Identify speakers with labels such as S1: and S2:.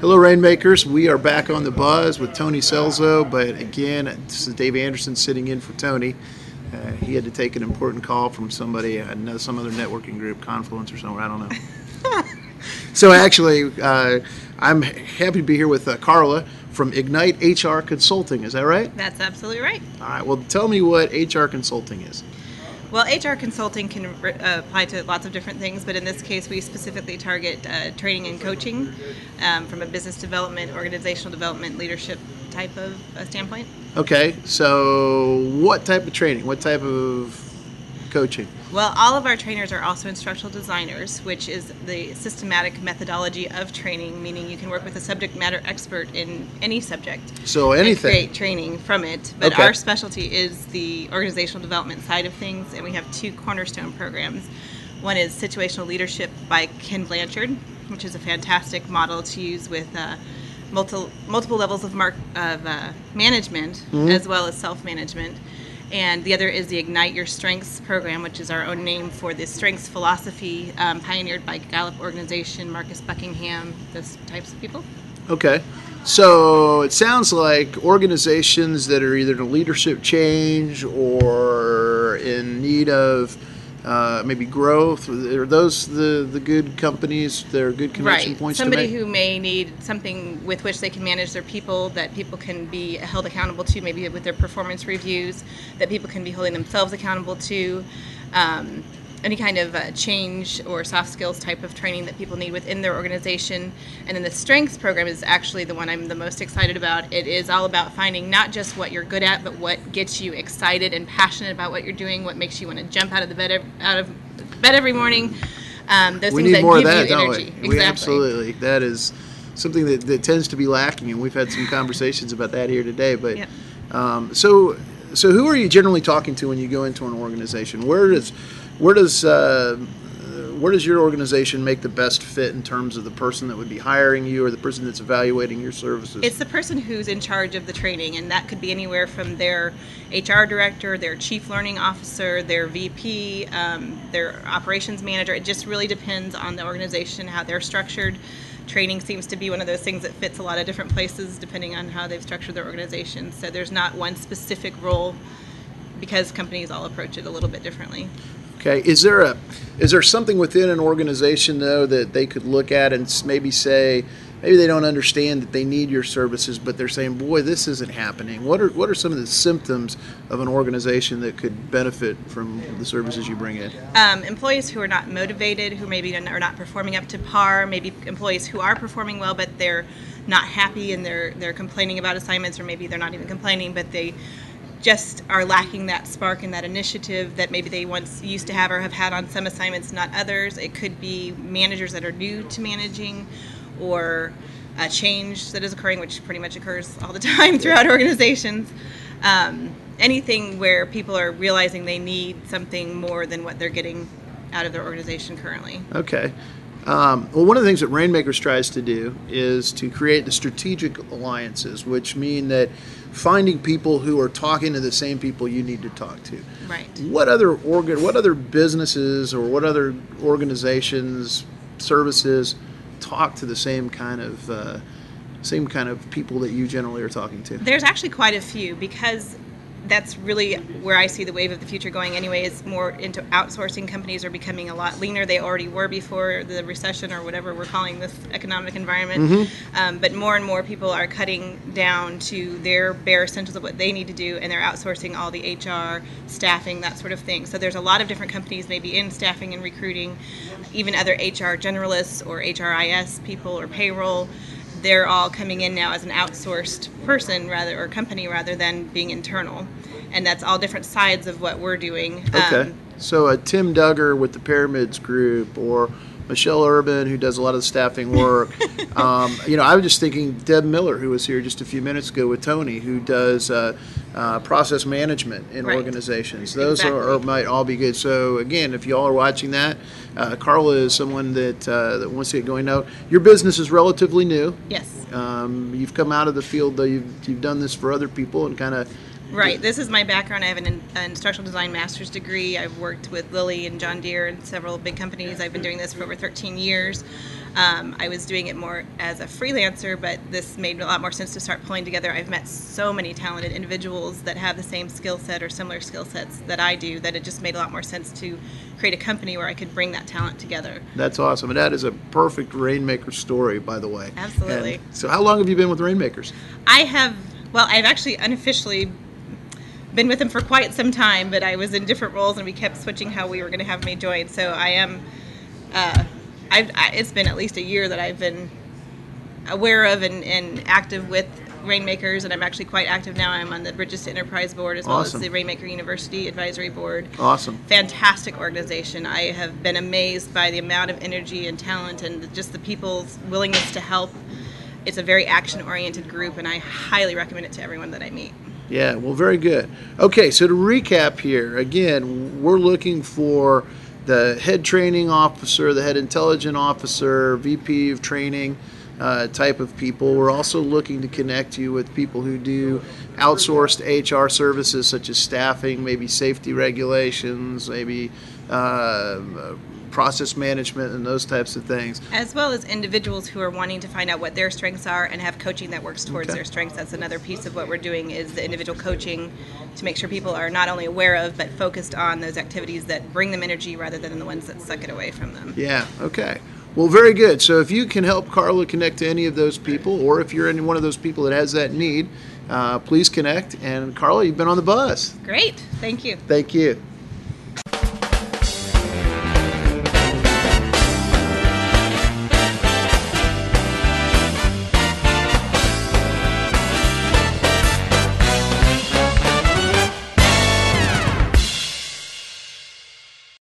S1: Hello, Rainmakers. We are back on the buzz with Tony Celzo, but again, this is Dave Anderson sitting in for Tony. He had to take an important call from somebody, some other networking group, Confluence or somewhere, I don't know. So actually, I'm happy to be here with Carla from Ignite HR Consulting. Is that right?
S2: That's absolutely right.
S1: All right. Well, tell me what HR Consulting is.
S2: Well, HR consulting can apply to lots of different things, but in this case, we specifically target training and coaching from a business development, organizational development, leadership type of standpoint.
S1: Okay. So what type of training? What type of coaching?
S2: Well, all of our trainers are also instructional designers, which is the systematic methodology of training, meaning you can work with a subject matter expert in any subject.
S1: So anything.
S2: And create training from it. But
S1: Okay.
S2: Our specialty is the organizational development side of things, and we have two cornerstone programs. One is Situational Leadership by Ken Blanchard, which is a fantastic model to use with multiple levels of management, as well as self-management. And the other is the Ignite Your Strengths program, which is our own name for the strengths philosophy pioneered by Gallup organization, Marcus Buckingham, those types of people.
S1: Okay. So it sounds like organizations that are either in a leadership change or in need of maybe growth, are those the good companies, they're good connection points to make?
S2: Somebody who may need something with which they can manage their people, that people can be held accountable to, maybe with their performance reviews, that people can be holding themselves accountable to, any kind of change or soft skills type of training that people need within their organization. And then the strengths program is actually the one I'm the most excited about. It is all about finding not just what you're good at, but what gets you excited and passionate about what you're doing, what makes you want to jump out of bed every morning. Those
S1: We
S2: things
S1: need
S2: that
S1: more
S2: give
S1: of that,
S2: you
S1: don't
S2: energy.
S1: we?
S2: Exactly.
S1: We absolutely. That is something that tends to be lacking, and we've had some conversations about that here today. But
S2: Yep.
S1: so who are you generally talking to when you go into an organization? Where does your organization make the best fit in terms of the person that would be hiring you or the person that's evaluating your services?
S2: It's the person who's in charge of the training, and that could be anywhere from their HR director, their chief learning officer, their VP, their operations manager. It just really depends on the organization, how they're structured. Training seems to be one of those things that fits a lot of different places depending on how they've structured their organization. So there's not one specific role because companies all approach it a little bit differently.
S1: Okay, is there something within an organization though that they could look at and maybe say, maybe they don't understand that they need your services, but they're saying, boy, this isn't happening. What are some of the symptoms of an organization that could benefit from the services you bring in?
S2: Employees who are not motivated, who maybe are not performing up to par, maybe employees who are performing well, but they're not happy and they're complaining about assignments, or maybe they're not even complaining, but they just are lacking that spark and that initiative that maybe they once used to have or have had on some assignments, not others. It could be managers that are new to managing, or a change that is occurring, which pretty much occurs all the time throughout organizations. Anything where people are realizing they need something more than what they're getting out of their organization currently.
S1: Okay. Well, one of the things that Rainmakers tries to do is to create the strategic alliances, which mean that finding people who are talking to the same people you need to talk to.
S2: Right.
S1: What other businesses or what other organizations, services talk to the same kind of people that you generally are talking to?
S2: There's actually quite a few, because that's really where I see the wave of the future going anyway, is more into outsourcing. Companies are becoming a lot leaner. They already were before the recession, or whatever we're calling this economic environment. But more and more people are cutting down to their bare essentials of what they need to do, and they're outsourcing all the HR, staffing, that sort of thing. So there's a lot of different companies maybe in staffing and recruiting, even other HR generalists or HRIS people or payroll. They're all coming in now as an outsourced person or company rather than being internal. And that's all different sides of what we're doing.
S1: Okay. So Tim Duggar with the Pyramids Group, or Michelle Urban, who does a lot of the staffing work. I was just thinking Deb Miller, who was here just a few minutes ago with Tony, who does process management in organizations. Those might all be good. So again, if you all are watching that, Carla is someone that wants to get going. Now, your business is relatively new.
S2: Yes.
S1: You've come out of the field, though. You've done this for other people and kind of.
S2: Right. This is my background. I have an instructional design master's degree. I've worked with Lilly and John Deere and several big companies. I've been doing this for over 13 years. I was doing it more as a freelancer, but this made a lot more sense to start pulling together. I've met so many talented individuals that have the same skill set or similar skill sets that I do, that it just made a lot more sense to create a company where I could bring that talent together.
S1: That's awesome. And that is a perfect Rainmaker story, by the way.
S2: Absolutely.
S1: And so how long have you been with Rainmakers?
S2: I've actually unofficially been with them for quite some time, but I was in different roles and we kept switching how we were going to have me join. So I am, it's been at least a year that I've been aware of and active with Rainmakers, and I'm actually quite active now. I'm on the Bridges to Enterprise Board as well as the Rainmaker University Advisory Board.
S1: Awesome.
S2: Fantastic organization. I have been amazed by the amount of energy and talent and just the people's willingness to help. It's a very action-oriented group, and I highly recommend it to everyone that I meet.
S1: Yeah, well, very good. Okay, so to recap here, again, we're looking for the head training officer, the head intelligence officer, VP of training type of people. We're also looking to connect you with people who do outsourced HR services such as staffing, maybe safety regulations, maybe process management and those types of things.
S2: As well as individuals who are wanting to find out what their strengths are and have coaching that works towards their strengths. That's another piece of what we're doing, is the individual coaching to make sure people are not only aware of but focused on those activities that bring them energy rather than the ones that suck it away from them.
S1: Yeah, okay. Well, very good. So if you can help Carla connect to any of those people, or if you're any one of those people that has that need, please connect. And Carla, you've been on the bus.
S2: Great. Thank you.
S1: Thank you.